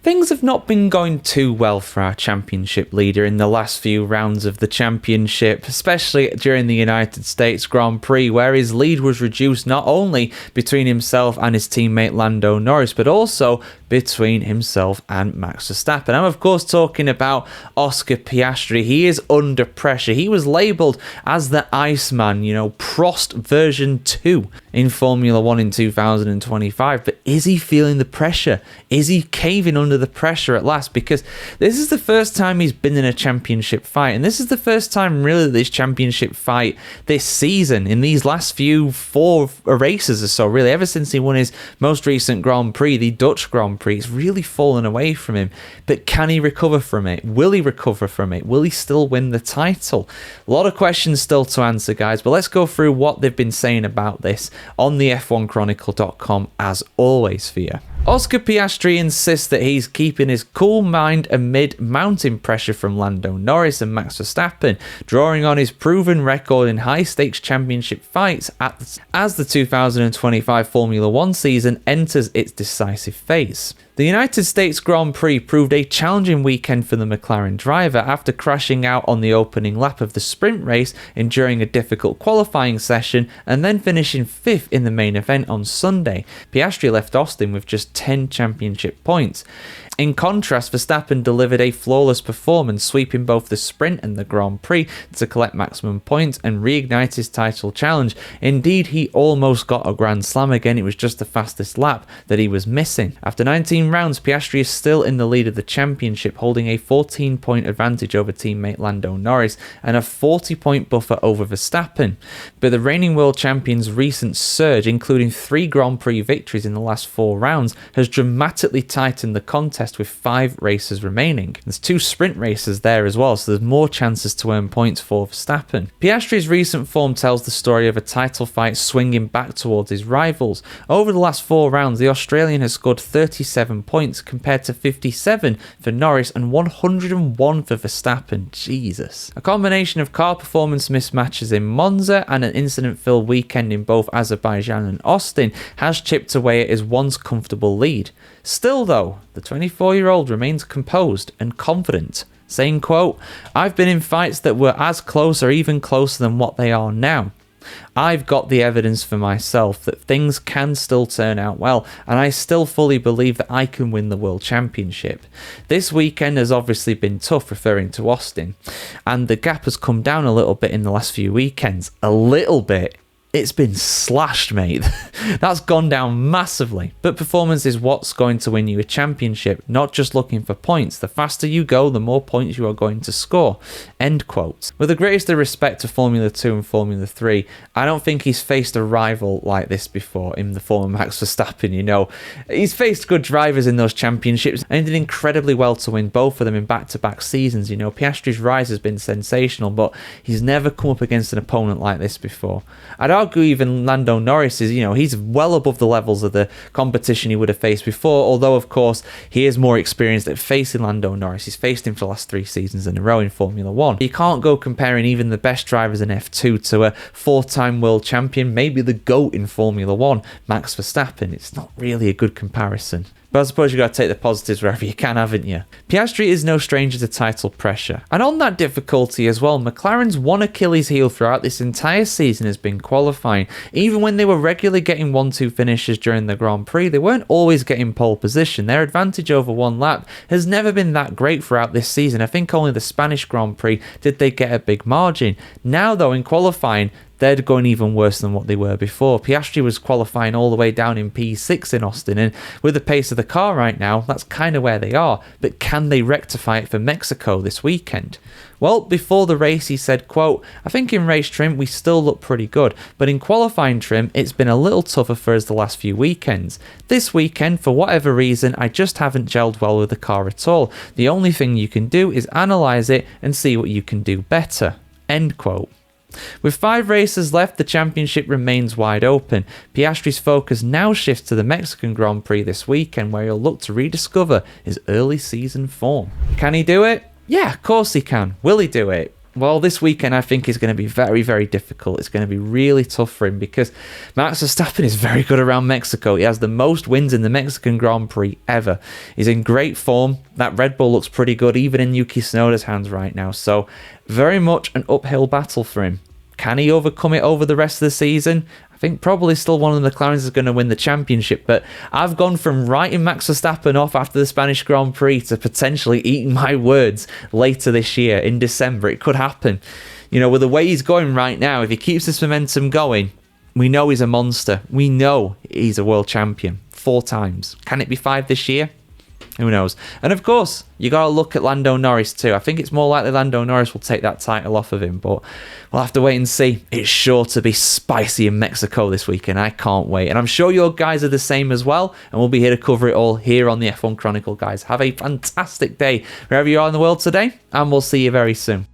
Things have not been going too well for our championship leader in the last few rounds of the championship, especially during the United States Grand Prix, where his lead was reduced not only between himself and his teammate Lando Norris, but also between himself and Max Verstappen. I'm of course talking about Oscar Piastri. He is under pressure. He was labelled as the Iceman, Prost version 2 in Formula 1 in 2025, but is he feeling the pressure? Is he caving under the pressure at last? Because this is the first time he's been in a championship fight, and this is the first time really this championship fight this season, in these last few 4 races or so, really, ever since he won his most recent Grand Prix, the Dutch Grand Prix, it's really fallen away from him. But can he recover from it? Will he recover from it? Will he still win the title? A lot of questions still to answer, guys, but let's go through what they've been saying about this on the F1Chronicle.com as always for you. Oscar Piastri insists that he's keeping his cool mind amid mounting pressure from Lando Norris and Max Verstappen, drawing on his proven record in high-stakes championship fights as the 2025 Formula 1 season enters its decisive phase. The United States Grand Prix proved a challenging weekend for the McLaren driver after crashing out on the opening lap of the sprint race during a difficult qualifying session and then finishing 5th in the main event on Sunday. Piastri left Austin with just 10 championship points. In contrast, Verstappen delivered a flawless performance, sweeping both the sprint and the Grand Prix to collect maximum points and reignite his title challenge. Indeed, he almost got a Grand Slam again. It was just the fastest lap that he was missing. After 19 rounds, Piastri is still in the lead of the championship, holding a 14-point advantage over teammate Lando Norris and a 40-point buffer over Verstappen. But the reigning world champion's recent surge, including 3 Grand Prix victories in the last 4 rounds, has dramatically tightened the contest with 5 races remaining. There's 2 sprint races there as well, so there's more chances to earn points for Verstappen. Piastri's recent form tells the story of a title fight swinging back towards his rivals. Over the last 4 rounds, the Australian has scored 37 points compared to 57 for Norris and 101 for Verstappen. Jesus. A combination of car performance mismatches in Monza and an incident-filled weekend in both Azerbaijan and Austin has chipped away at his once comfortable lead. Still though, the 24-year-old remains composed and confident, saying, quote, "I've been in fights that were as close or even closer than what they are now. I've got the evidence for myself that things can still turn out well, and I still fully believe that I can win the World Championship. This weekend has obviously been tough," referring to Austin, "and the gap has come down a little bit in the last few weekends. A little bit. It's been slashed, mate. That's gone down massively. But performance is what's going to win you a championship, not just looking for points. The faster you go, the more points you are going to score." End quote. With the greatest of respect to Formula 2 and Formula 3, I don't think he's faced a rival like this before in the form of Max Verstappen, He's faced good drivers in those championships and did incredibly well to win both of them in back-to-back seasons. Piastri's rise has been sensational, but he's never come up against an opponent like this before. I'd argue even Lando Norris is, he's well above the levels of the competition he would have faced before, although of course he is more experienced at facing Lando Norris. He's faced him for the last 3 seasons in a row in Formula 1. You can't go comparing even the best drivers in F2 to a 4-time world champion, maybe the GOAT in Formula 1, Max Verstappen. It's not really a good comparison. But I suppose you've got to take the positives wherever you can, haven't you? Piastri is no stranger to title pressure. And on that difficulty as well, McLaren's one Achilles heel throughout this entire season has been qualifying. Even when they were regularly getting 1-2 finishes during the Grand Prix, they weren't always getting pole position. Their advantage over one lap has never been that great throughout this season. I think only the Spanish Grand Prix did they get a big margin. Now though, in qualifying, they're going even worse than what they were before. Piastri was qualifying all the way down in P6 in Austin, and with the pace of the car right now, that's kind of where they are. But can they rectify it for Mexico this weekend? Well, before the race, he said, quote, "I think in race trim, we still look pretty good, but in qualifying trim, it's been a little tougher for us the last few weekends. This weekend, for whatever reason, I just haven't gelled well with the car at all. The only thing you can do is analyze it and see what you can do better." End quote. With 5 races left, the championship remains wide open. Piastri's focus now shifts to the Mexican Grand Prix this weekend, where he'll look to rediscover his early season form. Can he do it? Yeah, of course he can. Will he do it? Well, this weekend I think is going to be very, very difficult. It's going to be really tough for him because Max Verstappen is very good around Mexico. He has the most wins in the Mexican Grand Prix ever. He's in great form. That Red Bull looks pretty good, even in Yuki Tsunoda's hands right now. So very much an uphill battle for him. Can he overcome it over the rest of the season? I think probably still one of the McLarens is going to win the championship, but I've gone from writing Max Verstappen off after the Spanish Grand Prix to potentially eating my words later this year in December. It could happen. You know, with the way he's going right now, if he keeps this momentum going, we know he's a monster. We know he's a world champion 4 times. Can it be 5 this year? Who knows? And of course, you got to look at Lando Norris too. I think it's more likely Lando Norris will take that title off of him, but we'll have to wait and see. It's sure to be spicy in Mexico this weekend. I can't wait. And I'm sure your guys are the same as well. And we'll be here to cover it all here on the F1 Chronicle, guys. Have a fantastic day wherever you are in the world today, and we'll see you very soon.